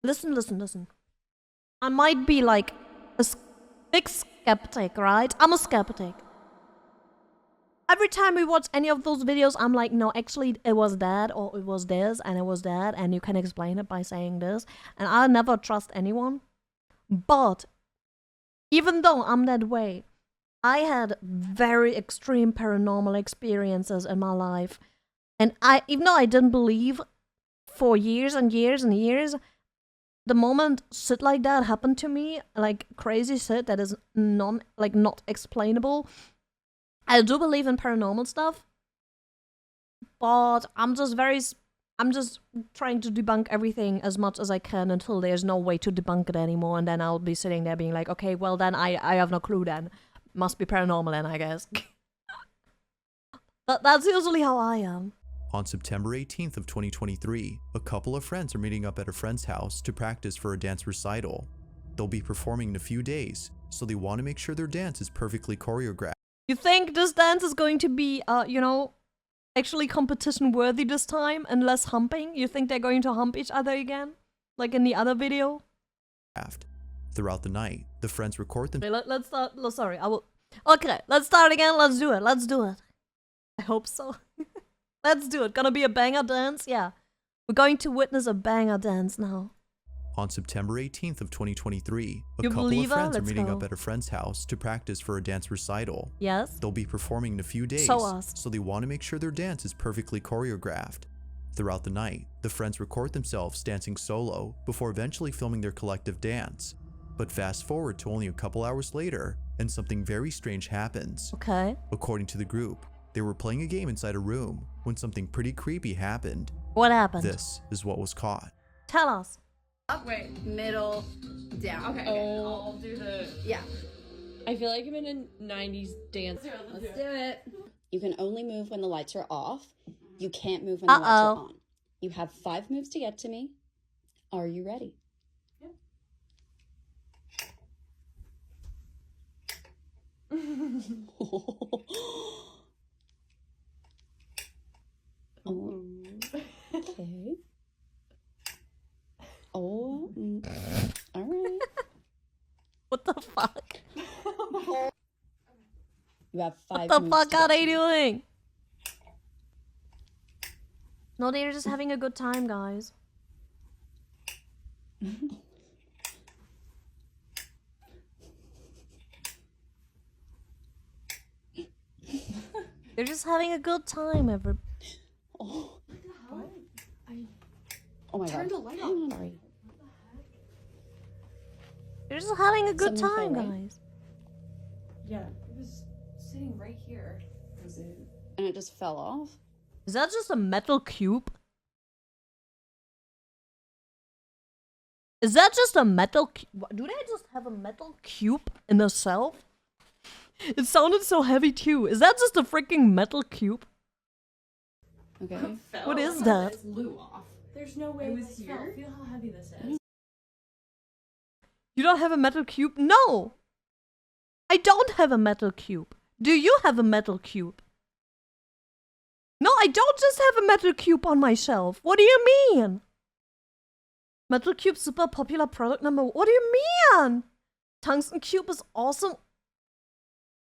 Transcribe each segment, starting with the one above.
Listen. I might be like a big skeptic, right? I'm a skeptic. Every time we watch any of those videos, I'm like, no, actually, it was that, or it was this, and it was that, and you can explain it by saying this. And I'll never trust anyone. But even though I'm that way, I had very extreme paranormal experiences in my life. And even though I didn't believe for years and years and years, the moment shit like that happened to me, like crazy shit that is not explainable, I do believe in paranormal stuff, but I'm just trying to debunk everything as much as I can until there's no way to debunk it anymore, and then I'll be sitting there being like, okay, well then I have no clue then. Must be paranormal then, I guess. That's usually how I am. On September 18th of 2023, a couple of friends are meeting up at a friend's house to practice for a dance recital. They'll be performing in a few days, so they want to make sure their dance is perfectly choreographed. You think this dance is going to be, actually competition worthy this time and less humping? You think they're going to hump each other again? Like in the other video? Throughout the night, the friends record them. Okay, let's start. Sorry, I will. Okay, let's start again. Let's do it. I hope so. Let's do it. Gonna be a banger dance? Yeah. We're going to witness a banger dance now. On September 18th of 2023, a couple of friends are meeting up at a friend's house to practice for a dance recital. Yes. They'll be performing in a few days, so they want to make sure their dance is perfectly choreographed. Throughout the night, the friends record themselves dancing solo before eventually filming their collective dance. But fast forward to only a couple hours later, and something very strange happens. Okay. According to the group, they were playing a game inside a room when something pretty creepy happened. What happened? This is what was caught. Tell us. Up, wait, middle, down. Okay, I'll do the... Yeah. I feel like I'm in a 90s dance. Let's do it. You can only move when the lights are off. You can't move when the lights are on. You have 5 moves to get to me. Are you ready? Yep. Okay. Oh, all right. What the fuck? You have 5 What the moves fuck to are get they doing? No, they're just having a good time, guys. They're just having a good time, Oh, What? oh my Turned god. the light Hang on. Sorry. They're just having a good Something time, fell away? guys. Yeah, it was sitting right here. Was it? And it just fell off. Is that just a metal cube? Is that just a metal do they just have a metal cube in a cell? It sounded so heavy too. Is that just a freaking metal cube? Okay. What is that? It blew off. There's no way It was this here? fell. Feel how heavy this is. You don't have a metal cube? No! I don't have a metal cube. Do you have a metal cube? No, I don't just have a metal cube on my shelf. What do you mean? Metal cube super popular product number. What do you mean? Tungsten cube is awesome.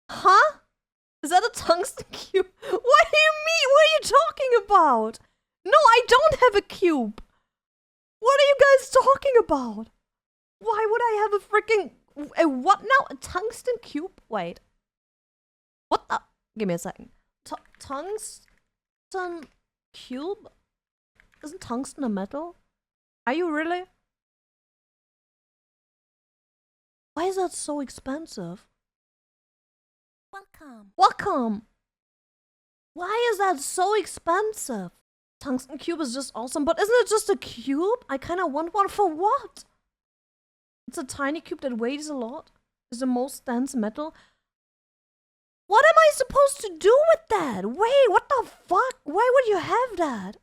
Huh? Is that a tungsten cube? What do you mean? What are you talking about? No, I don't have a cube. What are you guys talking about? Why would I have a freaking... A what now? A tungsten cube? Wait. What the... Give me a second. Tungsten cube? Isn't tungsten a metal? Are you really? Why is that so expensive? Welcome! Why is that so expensive? Tungsten cube is just awesome, but isn't it just a cube? I kind of want one for what? It's a tiny cube that weighs a lot. It's the most dense metal. What am I supposed to do with that? Wait, what the fuck? Why would you have that?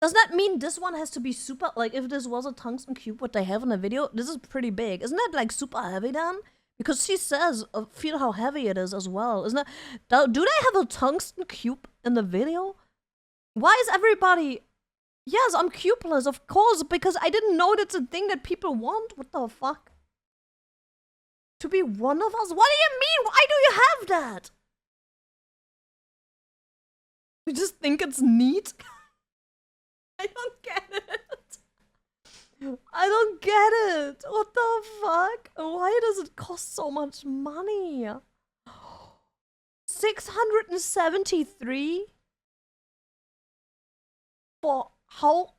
Does that mean this one has to be super... Like, if this was a tungsten cube, what they have in the video, this is pretty big. Isn't that, like, super heavy then? Because she says, feel how heavy it is as well. Isn't that... Do they have a tungsten cube in the video? Why is everybody... Yes, I'm cubeless, of course, because I didn't know that's a thing that people want. What the fuck? To be one of us? What do you mean? Why do you have that? You just think it's neat? I don't get it. I don't get it. What the fuck? Why does it cost so much money? 673? For how?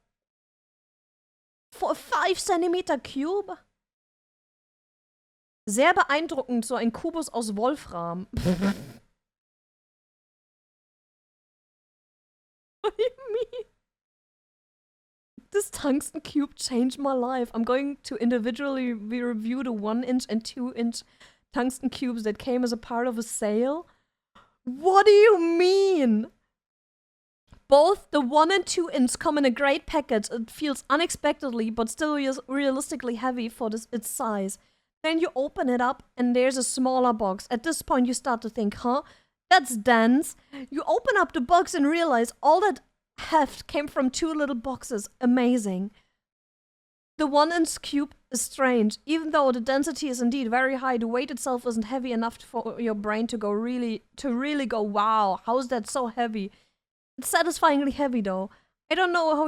For a 5 centimeter cube? Sehr beeindruckend, so ein Kubus aus Wolfram. What do you mean? This tungsten cube changed my life. I'm going to individually review the 1-inch and 2-inch tungsten cubes that came as a part of a sale. What do you mean? Both the 1 and 2-inch come in a great package. It feels unexpectedly, but still realistically heavy for its size. Then you open it up and there's a smaller box. At this point you start to think, huh? That's dense. You open up the box and realize all that heft came from 2 little boxes. Amazing. The 1-inch cube is strange. Even though the density is indeed very high, the weight itself isn't heavy enough for your brain to really go, wow, how is that so heavy? It's satisfyingly heavy though. I don't know how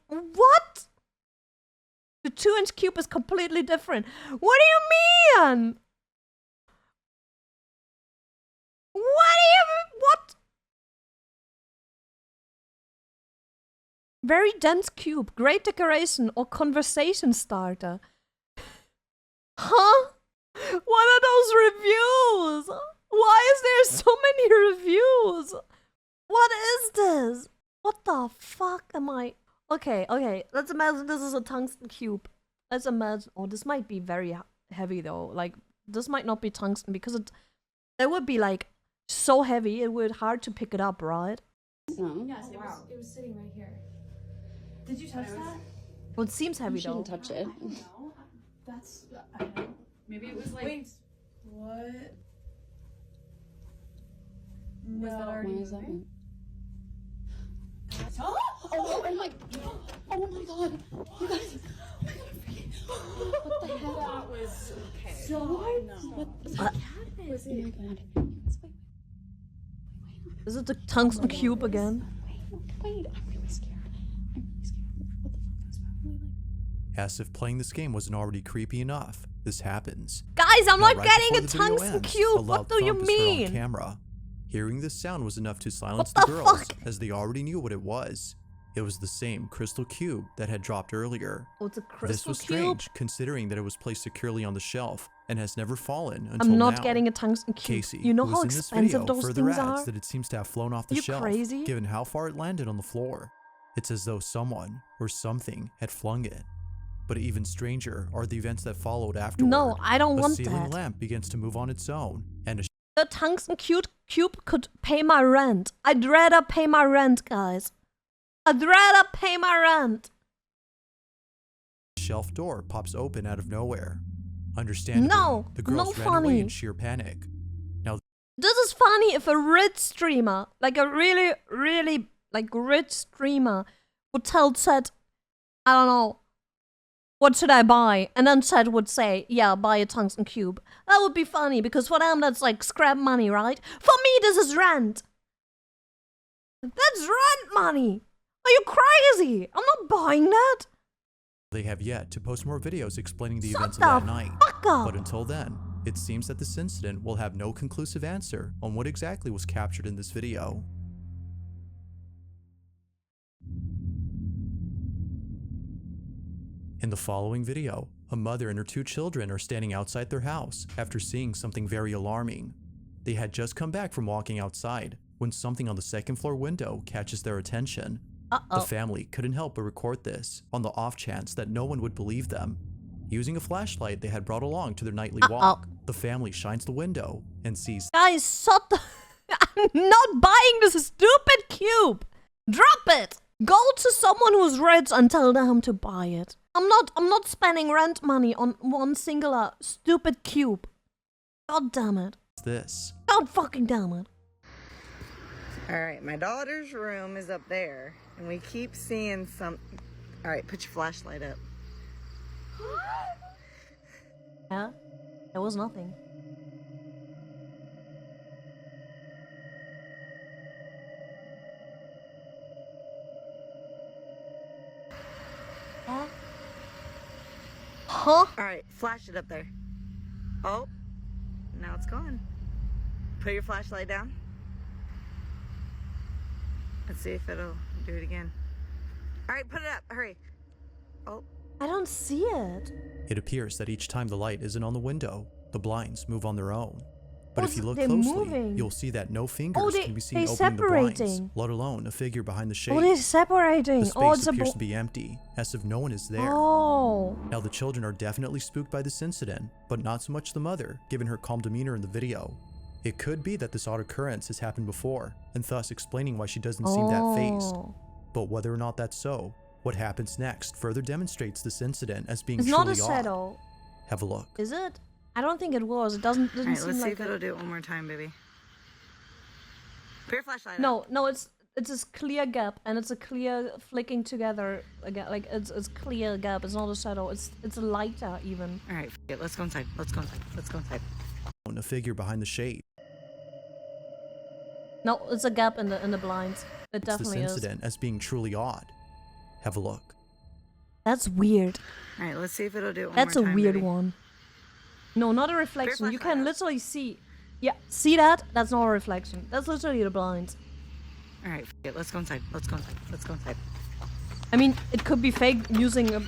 what? The 2-inch cube is completely different. What do you mean? What? Very dense cube, great decoration or conversation starter. Huh? What are those reviews? Why is there so many reviews? What is this? What the fuck am I? Okay, let's imagine this is a tungsten cube. Let's imagine, oh, this might be very heavy though. Like, this might not be tungsten because it would be like so heavy, it would be hard to pick it up, right? No. Yes, it was sitting right here. Did you touch that? Well, it seems heavy You though. shouldn't touch it. I don't know. That's, I don't know. Maybe it was like... Wait, what? Was that already Why is that moving? Oh my god! You guys, oh my god, I'm freaking. What the hell? That was okay. So What? what Was oh it? my god. Is it the tungsten cube again? Wait, I'm really scared. I'm really scared. What the fuck? That's probably like... As if playing this game wasn't already creepy enough, this happens. Guys, I'm Now, not right getting before a the video tungsten ends, a cube. What loud do you thump is heard on mean? camera. Hearing this sound was enough to silence What the the girls, fuck? as they already knew what it was. It was the same crystal cube that had dropped earlier. Oh, it's a This crystal was cube. strange, considering that it was placed securely on the shelf and has never fallen until I'm not now. getting a tungsten cube. Casey, You know who how was in this expensive video, those further things adds are? that it seems to have flown off the You shelf, crazy? given how far it landed on the floor. It's as though someone or something had flung it. But even stranger are the events that followed afterward. No, I don't want A ceiling that. lamp begins to move on its own, and a The tungsten cube could pay my rent. I'd rather pay my rent, guys. I'd rather pay my rent. shelf door pops open out of nowhere. Understandably, No, the girls no ran away funny. in sheer panic. Now, This is funny if a rich streamer, like a really like rich streamer, would tell Chet, I don't know, what should I buy? And then Chet would say, yeah, buy a tungsten cube. That would be funny because for them that's like scrap money, right? For me, this is rent. That's rent money. Are you crazy? I'm not buying that. they have yet to post more videos explaining the Shut events of the that night. fuck up. But until then, it seems that this incident will have no conclusive answer on what exactly was captured in this video. In the following video, a mother and her 2 children are standing outside their house after seeing something very alarming. They had just come back from walking outside when something on the 2nd floor window catches their attention. The family couldn't help but record this on the off chance that no one would believe them. Using a flashlight they had brought along to their nightly walk, the family shines the window and sees Guys, shut the... I'm not buying this stupid cube. Drop it. Go to someone who's rich and tell them to buy it. I'm not spending rent money on one singular stupid cube. God damn it. this. God fucking damn it. All right, my daughter's room is up there, and we keep seeing some. All right, put your flashlight up. Yeah, there was nothing. Huh? All right, flash it up there. Oh, now it's gone. Put your flashlight down. Let's see if it'll do it again. All right, put it up. Hurry. Oh. I don't see it. It appears that each time the light isn't on the window, the blinds move on their own. But if you look they're closely, moving. you'll see that no fingers can be seen they're opening the blinds, separating. let alone a figure behind the shade. Oh, they're separating. The space appears to be empty, as if no one is there. Oh. Now the children are definitely spooked by this incident, but not so much the mother, given her calm demeanor in the video. It could be that this odd occurrence has happened before, and thus explaining why she doesn't seem that phased. But whether or not that's so, what happens next further demonstrates this incident as being It's truly not a shadow. odd. Have a look. Is it? I don't think it was. It doesn't All right, seem let's see like if it'll do it one more time, baby. Put your flashlight up. No, it's this clear gap, and it's a clear flicking together again. Like it's clear gap. It's not a shadow. It's a lighter even. All right, let's go inside. Let's go inside. Let's go inside. A figure behind the shade. No, it's a gap in the blinds. It definitely this is. incident as being truly odd. Have a look. That's weird. All right, let's see if it'll do it one That's more a time, weird baby. one. No, not a reflection. You flashlight can up. literally see. Yeah, see that? That's not a reflection. That's literally the blinds. All right, let's go inside. Let's go inside. Let's go inside. I mean, it could be fake using a,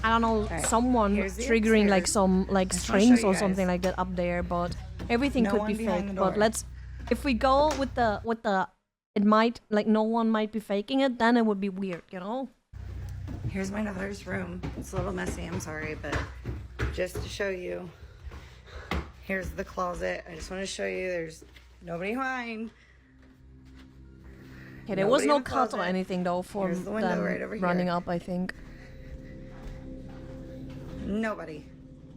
I don't know, right, someone here's the triggering like upstairs. some like I just wanna strings show or you something guys. like that up there, but everything No could one be behind fake. the But door. let's, if we go with the, it might, like no one might be faking it, then it would be weird, you know? Here's my daughter's room. It's a little messy, I'm sorry, but just to show you, here's the closet. I just want to show you there's nobody behind. Okay, there was Nobody no in the cut or closet. anything though for Here's the window them right over running here. up, I think. Nobody.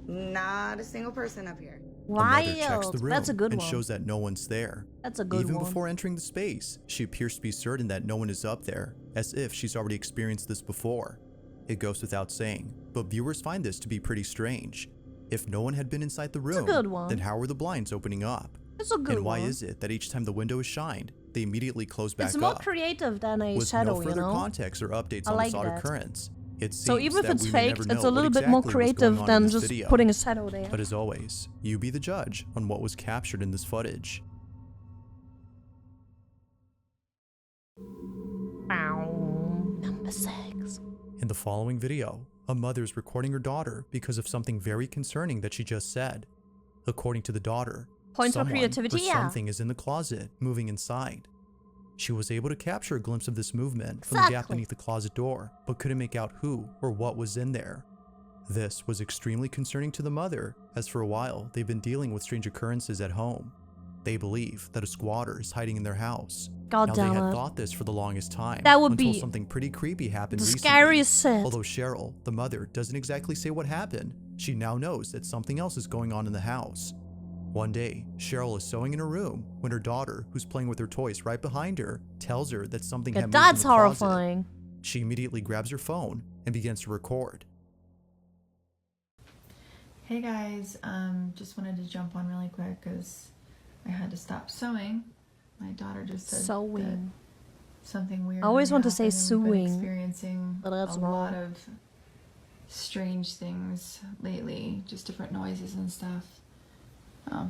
Not a single person up here. The mother checks Wild. the room That's a good and one. shows that no one's there. That's a good Even one. before entering the space, she appears to be certain that no one is up there, as if she's already experienced this before. It goes without saying, but viewers find this to be pretty strange. If no one had been inside the room, good one. then how were the blinds opening up? It's a good And why one. is it that each time the window is shined, they immediately close back It's more up? creative than a With shadow, no you further know? context or updates I on like this odd that. occurrence, it seems So even if that it's we may faked, never it's know a little what bit more exactly was going creative on in than this just video. putting a shadow there. But as always, you be the judge on what was captured in this footage. Number 6. In the following video, a mother is recording her daughter because of something very concerning that she just said. According to the daughter, Points for someone creativity, or yeah. something is in the closet, moving inside. She was able to capture a glimpse of this movement from the gap Exactly. beneath the closet door, but couldn't make out who or what was in there. This was extremely concerning to the mother, as for a while they've been dealing with strange occurrences at home. They believe that a squatter is hiding in their house. God now, damn they had it. thought this for the longest time, That would until be something pretty creepy happened the recently. scariest shit. Although Cheryl, the mother, doesn't exactly say what happened, she now knows that something else is going on in the house. One day, Cheryl is sewing in her room when her daughter, who's playing with her toys right behind her, tells her that something Yeah, had moved that's in the closet. horrifying. She immediately grabs her phone and begins to record. Hey guys, just wanted to jump on really quick because I had to stop sewing. My daughter just said that Sewing. something weird. I always might want to say happen, and we've been sewing, experiencing but that's a wrong. lot of strange things lately, just different noises and stuff.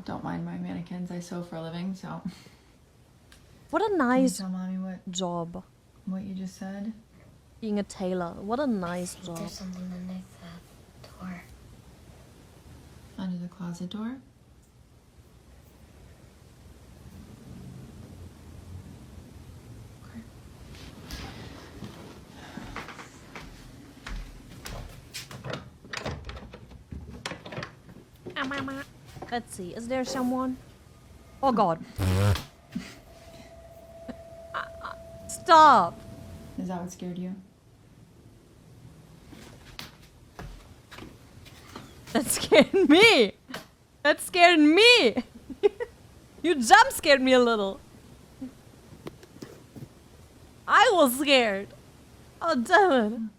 Don't mind my mannequins. I sew for a living, so. What a Can you nice tell mommy job. what you just said? Being a tailor. What a nice job. There's something underneath that door. Under the closet door? Let's see. Is there someone? Oh God. Stop. Is that what scared you? That scared me. That scared me. You jump scared me a little. I was scared. Oh, damn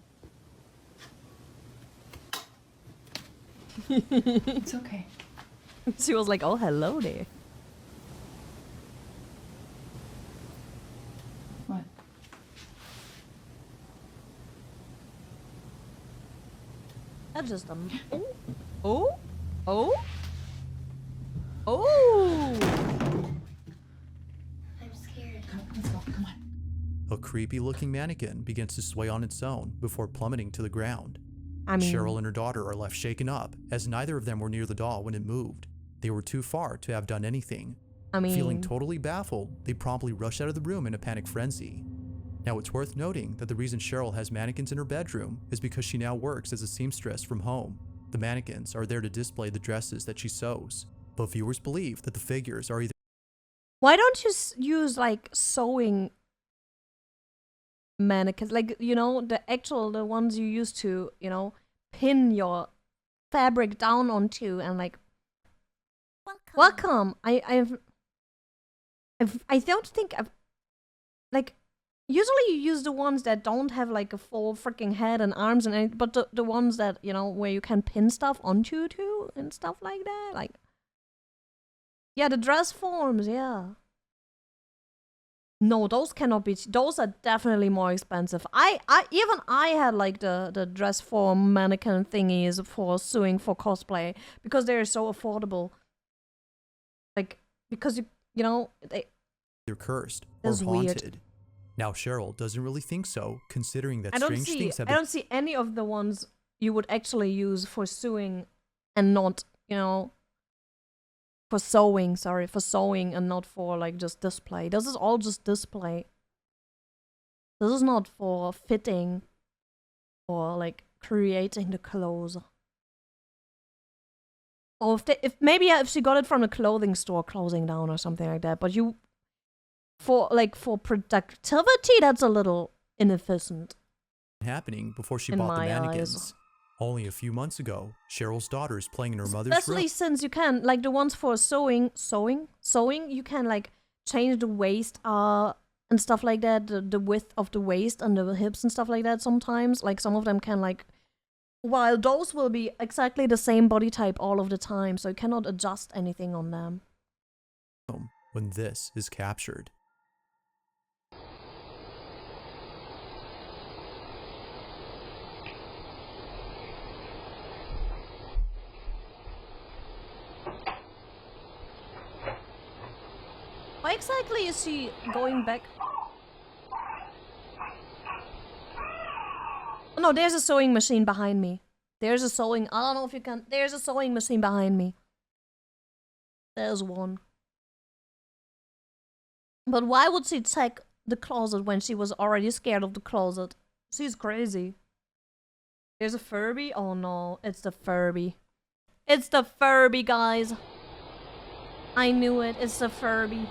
it. It's okay. She was like, oh, hello there. What? That's just a... Oh? Oh? Oh! I'm scared. Come, let's go. Come on. A creepy-looking mannequin begins to sway on its own before plummeting to the ground. I mean... Cheryl and her daughter are left shaken up, as neither of them were near the doll when it moved. They were too far to have done anything. I mean... Feeling totally baffled, they promptly rush out of the room in a panic frenzy. Now, it's worth noting that the reason Cheryl has mannequins in her bedroom is because she now works as a seamstress from home. The mannequins are there to display the dresses that she sews, but viewers believe that the figures are either... Why don't you use, like, sewing mannequins? Like, you know, the ones you used to, you know, pin your fabric down onto and, like... Welcome! I don't think I've... Like... Usually you use the ones that don't have like a full freaking head and arms and anything, but the ones that, you know, where you can pin stuff onto too and stuff like that. Like, yeah, the dress forms, yeah. No, those cannot be, those are definitely more expensive. Even I had like the dress form mannequin thingies for sewing for cosplay because they're so affordable. Like, because you know, they're cursed or haunted. Weird. Now, Cheryl doesn't really think so, considering that strange things have been... I don't see any of the ones you would actually use for sewing and not, you know, for sewing, sorry, for sewing and not for, like, just display. This is all just display. This is not for fitting or, like, creating the clothes. Or if she got it from a clothing store closing down or something like that, but you... For productivity, that's a little inefficient. Happening before she bought the mannequins. Only a few months ago, Cheryl's daughter is playing in her mother's room. Especially since you can, like the ones for sewing, you can like change the waist and stuff like that, the width of the waist and the hips and stuff like that sometimes. Like some of them can like, while those will be exactly the same body type all of the time, so you cannot adjust anything on them. When this is captured. Why exactly is she going back? Oh, no, there's a sewing machine behind me. There's a sewing... I don't know if you can... There's a sewing machine behind me. There's one. But why would she check the closet when she was already scared of the closet? She's crazy. There's a Furby? Oh no, it's the Furby. It's the Furby, guys. I knew it. It's the Furby.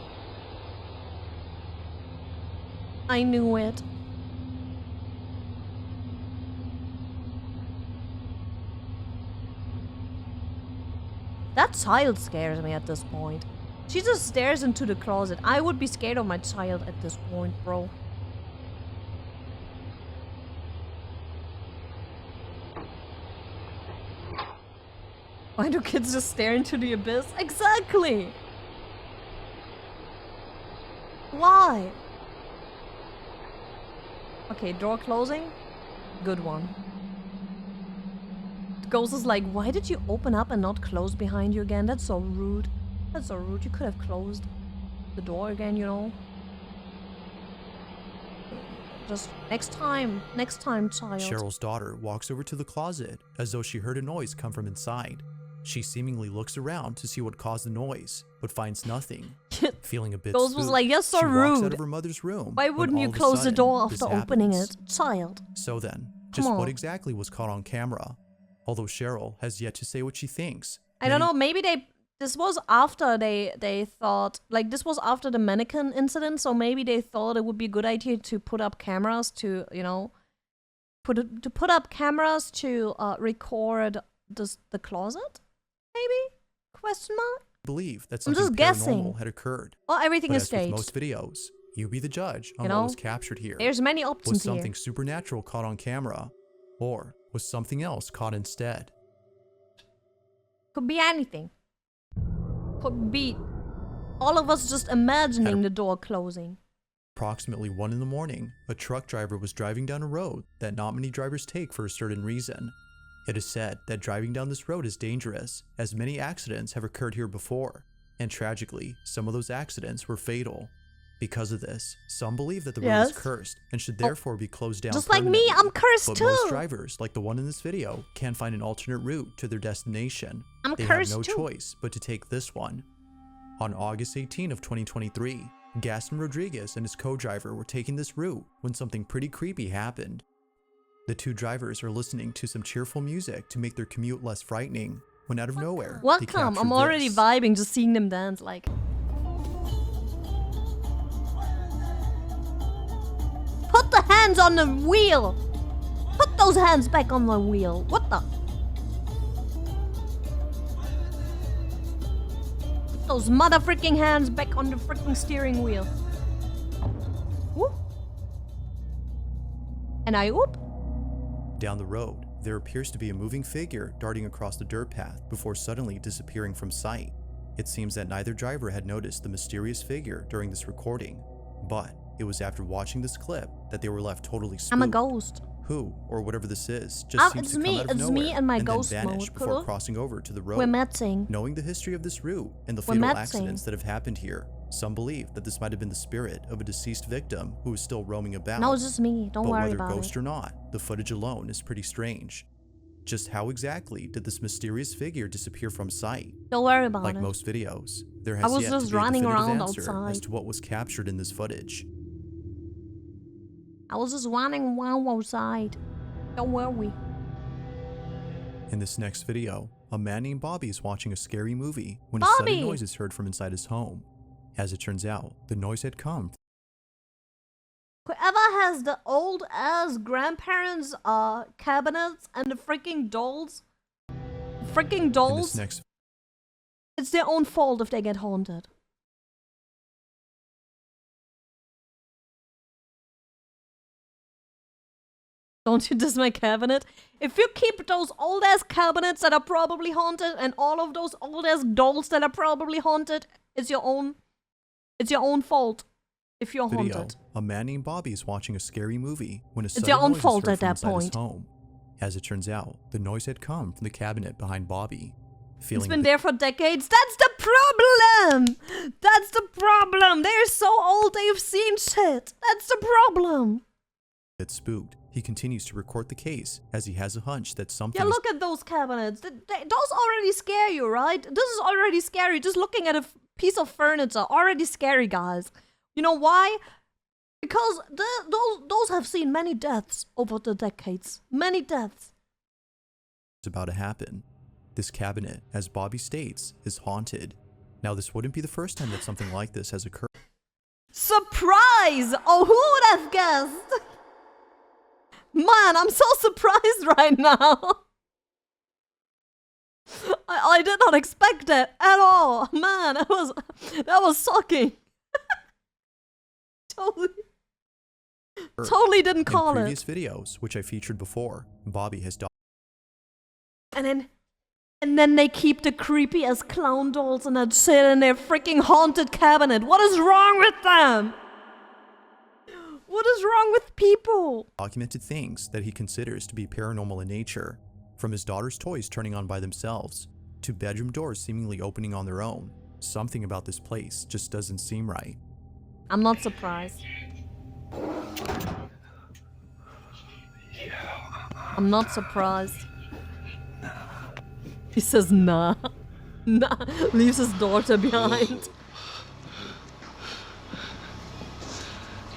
I knew it. That child scares me at this point. She just stares into the closet. I would be scared of my child at this point, bro. Why do kids just stare into the abyss? Exactly! Why? Okay, door closing. Good one. The ghost is like, why did you open up and not close behind you again? That's so rude. That's so rude. You could have closed the door again, you know? Just next time, child. Cheryl's daughter walks over to the closet as though she heard a noise come from inside. She seemingly looks around to see what caused the noise, but finds nothing. Feeling a bit Ghost was like, you're so she rude. walks out of her mother's room. Why wouldn't you close the door after opening it, child? So then, just what exactly was caught on camera? Although Cheryl has yet to say what she thinks. I don't know, maybe this was after they thought, like this was after the mannequin incident, so maybe they thought it would be a good idea to put up cameras to, you know, put up cameras to record the closet? Maybe? Question mark? Believe that I'm something just paranormal guessing. had occurred. Well, everything but is as with staged. most videos, You be the judge on You know, what was captured here. There's many options Was something here. supernatural caught on camera? Or was something else caught instead? Could be anything. Could be all of us just imagining the door closing. Approximately 1 in the morning, a truck driver was driving down a road that not many drivers take for a certain reason. It is said that driving down this road is dangerous, as many accidents have occurred here before, and tragically, some of those accidents were fatal. Because of this, some believe that the road is cursed and should therefore be closed down Just like me, I'm cursed but too. most drivers, like the one in this video, can't find an alternate route to their destination. I'm They cursed have no too. choice but to take this one. On August 18 of 2023, Gaston Rodriguez and his co-driver were taking this route when something pretty creepy happened. The two drivers are listening to some cheerful music to make their commute less frightening, when out of nowhere, they Welcome. captured I'm already this. vibing just seeing them dance like. Put the hands on the wheel. Put those hands back on the wheel. What the? Put those mother freaking hands back on the freaking steering wheel. Whoop. And I whoop. Down the road, there appears to be a moving figure darting across the dirt path before suddenly disappearing from sight. It seems that neither driver had noticed the mysterious figure during this recording, but it was after watching this clip that they were left totally spooked. I'm a ghost. Who, or whatever this is, just seems It's to come me. out of It's nowhere me and my then ghost vanish mode. before crossing over to the road. We're matching. Knowing the history of this route and the We're fatal matching. accidents that have happened here, some believe that this might have been the spirit of a deceased victim who is still roaming about. No, it's just me. Don't But worry whether about ghost it. or not, the footage alone is pretty strange. Just how exactly did this mysterious figure disappear from sight? Don't worry about Like it. most videos, there I has was yet just to be a running definitive around answer outside. as to what was captured in this footage. I was just running around outside. Don't worry. In this next video, a man named Bobby is watching a scary movie when a sudden Bobby! noise is heard from inside his home. As it turns out, the noise had come Whoever has the old ass grandparents' cabinets and the freaking dolls, in this next it's their own fault if they get haunted. Don't you diss my cabinet? If you keep those old ass cabinets that are probably haunted and all of those old ass dolls that are probably haunted, it's your own fault if you're video, haunted. a man named Bobby is watching a scary movie when a It's sudden your own noise is fault heard at from that inside his point. home. As it turns out, the noise had come from the cabinet behind Bobby. It's Feeling been there for decades. That's the problem! That's the problem! They're so old they've seen shit. That's the problem. a bit spooked, he continues to record the case as he has a hunch that something Yeah, is look at those cabinets. Those already scare you, right? This is already scary. Just looking at a piece of furniture. Already scary, guys. You know why? Because those have seen many deaths over the decades. Many deaths. about to happen. This cabinet, as Bobby states, is haunted. Now, this wouldn't be the first time that something like this has occurred. Surprise! Oh, who would have guessed? Man, I'm so surprised right now. I did not expect that at all. Man, that was shocking. Totally didn't call In it. previous videos, which I featured before, Bobby has And then they keep the creepy as clown dolls and that shit in their freaking haunted cabinet. What is wrong with them? What is wrong with people? documented things that he considers to be paranormal in nature, from his daughter's toys turning on by themselves, to bedroom doors seemingly opening on their own. Something about this place just doesn't seem right. I'm not surprised. I'm not surprised. He says nah. Nah. Leaves his daughter behind.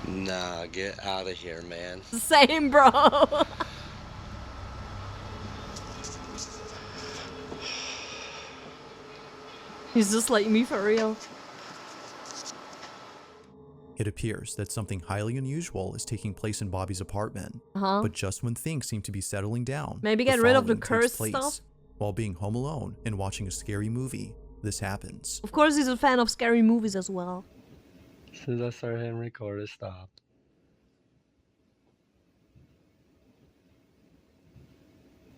Nah, get out of here, man. Same, bro. He's just like me for real. It appears that something highly unusual is taking place in Bobby's apartment, Uh-huh. but just when things seem to be settling down, Maybe get rid of the following takes cursed place. stuff? While being home alone and watching a scary movie, this happens. Of course he's a fan of scary movies as well. As soon as I started hitting record, it stopped.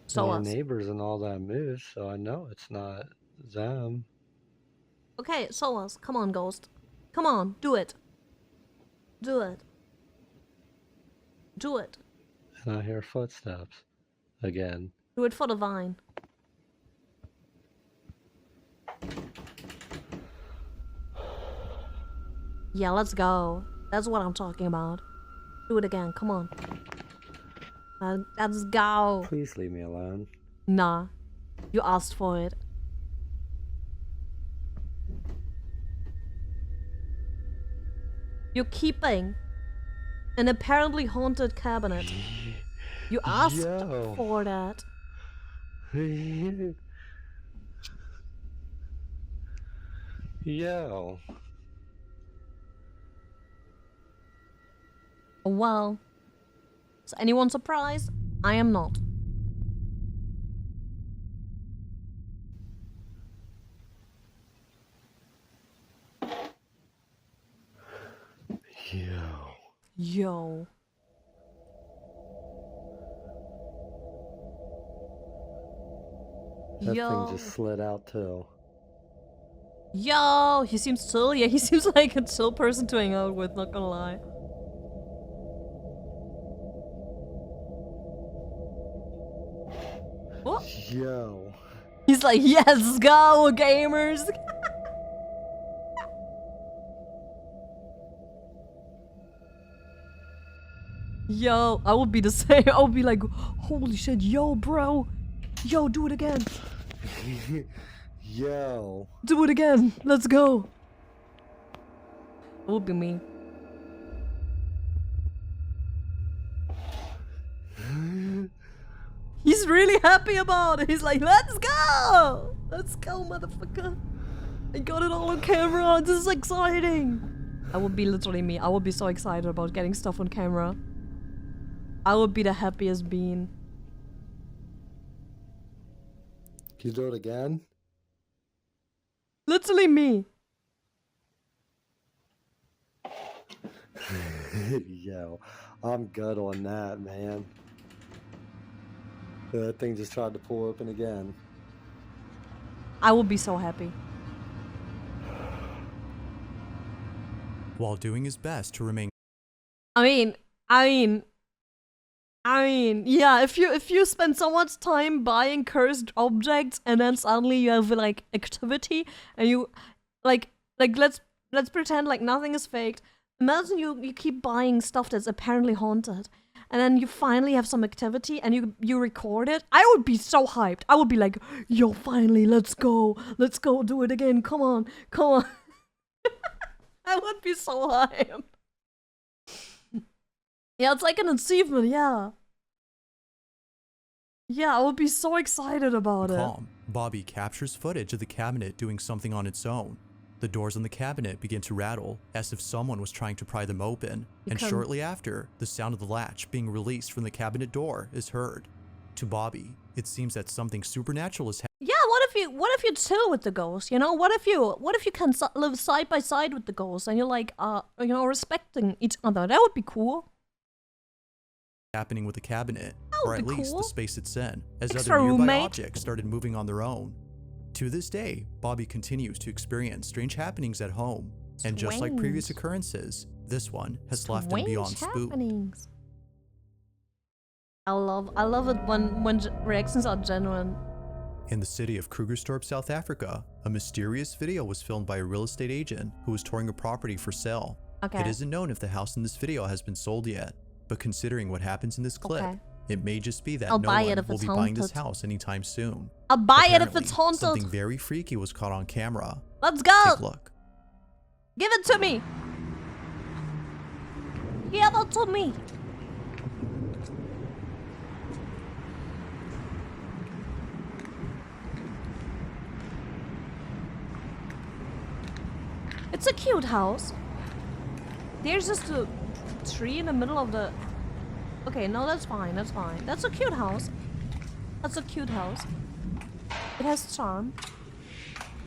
So And the neighbors and all that moved, so I know it's not them. Okay, show us. Come on, ghost. Come on, do it. Do it. Do it. And I hear footsteps again. Do it for the vine. Yeah, let's go. That's what I'm talking about. Do it again, come on. Let's go. Please leave me alone. Nah, you asked for it. You're keeping an apparently haunted cabinet. You asked for that. Yo. Well, is anyone surprised? I am not. Yo. Yo. That thing just slid out too. Yo, he seems chill. Yeah, he seems like a chill person to hang out with, not gonna lie. What? Yo. He's like, yes, go, gamers! Yo, I would be the same. I would be like, holy shit, yo, bro. Yo, do it again. Yo. Do it again. Let's go. It would be me. He's really happy about it. He's like, let's go. Let's go, motherfucker. I got it all on camera. This is exciting. That would be literally me. I would be so excited about getting stuff on camera. I would be the happiest being. Can you do it again? Literally me. Yo, I'm good on that, man. That thing just tried to pull open again. I would be so happy. While doing his best to remain I mean, yeah, if you spend so much time buying cursed objects and then suddenly you have like activity and you like let's pretend like nothing is faked. Imagine you keep buying stuff that's apparently haunted and then you finally have some activity and you record it. I would be so hyped. I would be like, yo, finally, let's go, do it again, come on. I would be so hyped. Yeah, it's like an achievement, yeah. Yeah, I would be so excited about it. Bobby captures footage of the cabinet doing something on its own. The doors on the cabinet begin to rattle, as if someone was trying to pry them open, and shortly after, the sound of the latch being released from the cabinet door is heard. To Bobby, it seems that something supernatural is happening. Yeah, what if you chill with the ghost, you know? What if you can live side by side with the ghost and you're like, you know, respecting each other? That would be cool. Happening with the cabinet, or at least the space it's in, as Extra other nearby roommate. objects started moving on their own. To this day, Bobby continues to experience strange happenings at home, and just like previous occurrences, this one has left him beyond spooked. I love it when reactions are genuine. In the city of Krugerstorp, South Africa, a mysterious video was filmed by a real estate agent who was touring a property for sale. Okay. It isn't known if the house in this video has been sold yet, but considering what happens in this clip, it may just be that no one will be buying this house anytime soon. I'll buy it if Apparently, it's haunted. Something very freaky was caught on camera. Let's go. Take a look. Give it to me. Give it to me. It's a cute house. There's just a tree in the middle of the... Okay, no, that's fine, that's fine. That's a cute house. That's a cute house. It has charm.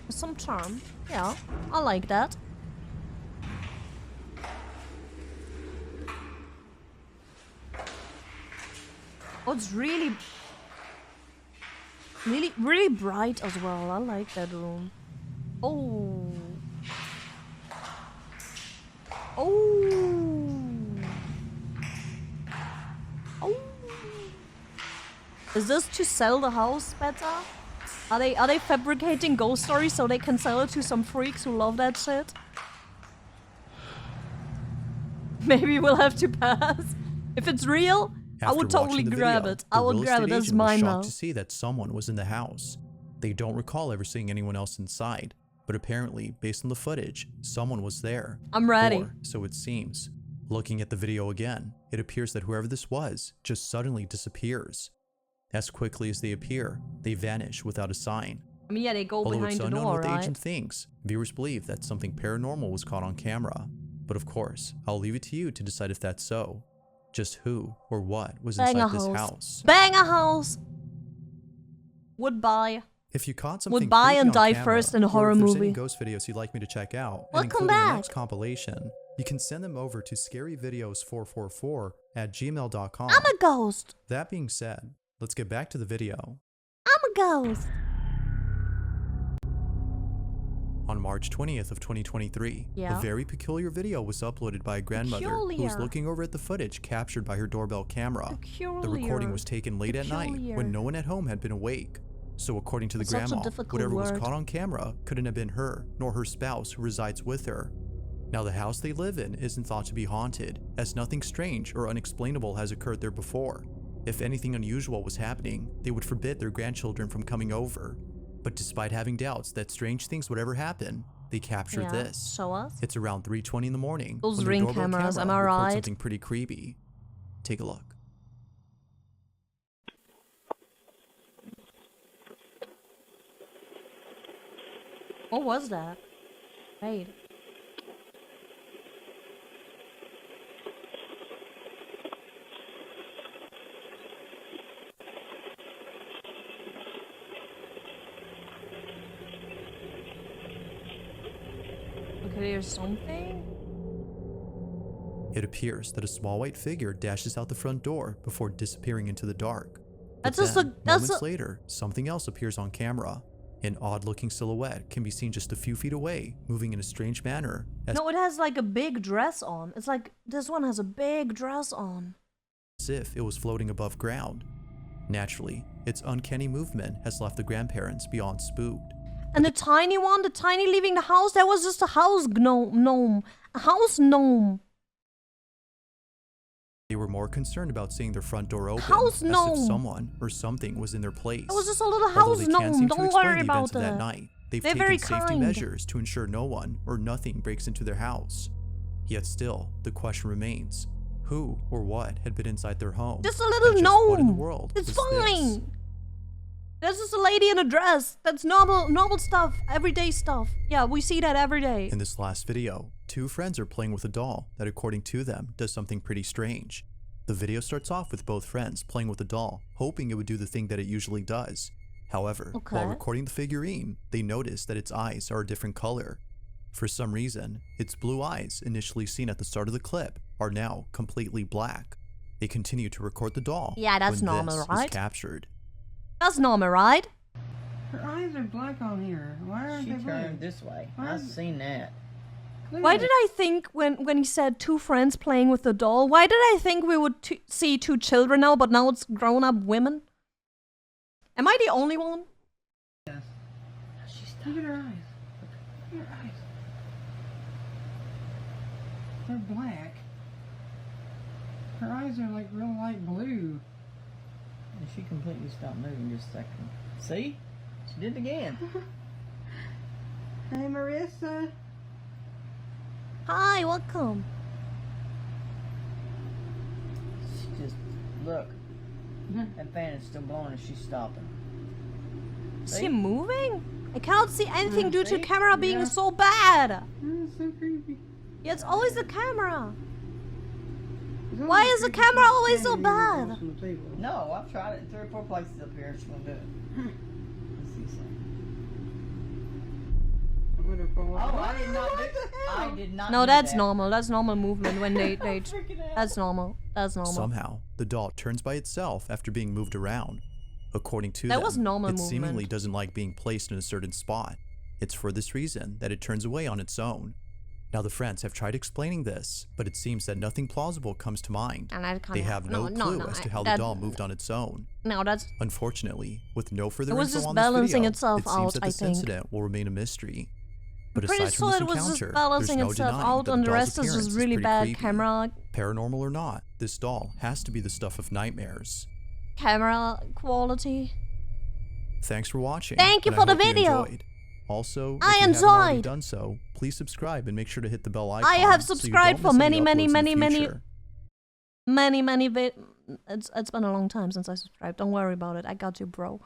Some charm. Yeah, I like that. Oh, it's really, really bright as well. I like that room. Oh. Oh. Oh. Is this to sell the house better? Are they fabricating ghost stories so they can sell it to some freaks who love that shit? Maybe we'll have to pass. If it's real, I would totally grab it. I would grab it as mine now. Shocked to see that someone was in the house. They don't recall ever seeing anyone else inside, but apparently, based on the footage, someone was there. I'm ready. Or so it seems. Looking at the video again, it appears that whoever this was just suddenly disappears. As quickly as they appear, they vanish without a sign. I mean, yeah, they go Although behind it's the unknown door, what the right? agent thinks, viewers believe that something paranormal was caught on camera. But of course, I'll leave it to you to decide if that's so. Just who or what was inside this house. Bang a house! Would buy. If you caught something Would buy and die camera, first in a horror or if there's movie. any ghost videos you'd like me to check out, Welcome and including back. the next compilation, you can send them over to scaryvideos444@gmail.com. I'm a ghost. That being said, let's get back to the video. I'm a ghost. On March 20th of 2023, Yeah. a very peculiar video was uploaded by a grandmother who was Peculiar. looking over at the footage captured by her doorbell camera. Peculiar. The recording was taken late at night Peculiar. when no one at home had been awake. So according to the Such a grandma, difficult whatever was word. caught on camera couldn't have been her, nor her spouse who resides with her. Now the house they live in isn't thought to be haunted, as nothing strange or unexplainable has occurred there before. If anything unusual was happening, they would forbid their grandchildren from coming over. But despite having doubts that strange things would ever happen, they captured Yeah, this. show us. It's around 3:20 in the morning. Those when their Ring doorbell cameras, camera am I records right? Something pretty creepy. Take a look. What was that? Wait. Okay, there's something? It appears that a small white figure dashes out the front door before disappearing into the dark. But That's just then, a- that's moments a- later, something else appears on camera. An odd-looking silhouette can be seen just a few feet away, moving in a strange manner. No, it has like a big dress on. It's like this one has a big dress on. As if it was floating above ground. Naturally, its uncanny movement has left the grandparents beyond spooked. And the tiny one, the tiny leaving the house, that was just a house gnome. A house gnome. They were more concerned about seeing their front door open, House as gnome. if someone or something was in their place. It was just a little Although house they can't gnome. seem to Don't explain worry the about events of that that. night. They've They're taken very safety kind. measures to ensure no one or nothing breaks into their house. Yet still, the question remains: who or what had been inside their home? Just a little And just what in the gnome. world It's was fine. this? That's just a lady in a dress. That's normal stuff, everyday stuff. Yeah, we see that every day. In this last video, two friends are playing with a doll that, according to them, does something pretty strange. The video starts off with both friends playing with the doll, hoping it would do the thing that it usually does. However, Okay. while recording the figurine, they notice that its eyes are a different color. For some reason, its blue eyes, initially seen at the start of the clip, are now completely black. They continue to record the doll. Yeah, that's when normal, this right? is captured. That's normal, right? Her eyes are black on here. Why aren't She they turned blue? this way. Why I've is- seen that. Look Why at did it. I think when he said two friends playing with the doll, why did I think we would see two children now, but now it's grown-up women? Am I the only one? Yes. Look at her eyes. Look at her eyes. They're black. Her eyes are like real light blue. And she completely stopped moving just a second. See? She did it again. Hey, Marissa. Hi, welcome. She just, look. That fan is still blowing and she's stopping. Is See? she moving? I cannot see anything due to See? the camera being Yeah. so bad. That's so creepy. Yeah, it's always the camera. It's Why always is the creepy camera she's always so standing here bad? across from the table. No, I've tried it in 3 or 4 places up here and she won't do it. Let's see something. I'm gonna fall Oh, off. I did not What do the hell? I did not No, do that's that. normal. That's normal movement when they Freaking out. that's normal. That's normal. Somehow, the doll turns by itself after being moved around. According to them, That was normal it movement. seemingly doesn't like being placed in a certain spot. It's for this reason that it turns away on its own. Now the friends have tried explaining this, but it seems that nothing plausible comes to mind. And I can't. They have no clue as to how the doll moved on its own. No, that's. Unfortunately, with no further It was info just on this balancing video, itself it seems out, that I this think. incident will remain a mystery. But Pretty aside from sure this it was encounter, just balancing there's no itself denying out, that and the doll's rest is appearance just really pretty bad creepy. camera Paranormal or not, this doll has to be the stuff of nightmares. quality. Thanks for watching. Thank you and for I the hope you video. enjoyed. Also, if I you haven't already enjoyed. done so, please subscribe and make sure to hit the bell icon. I have so you subscribed don't for miss any many uploads in the future. It's been a long time since I subscribed. Don't worry about it. I got you, bro.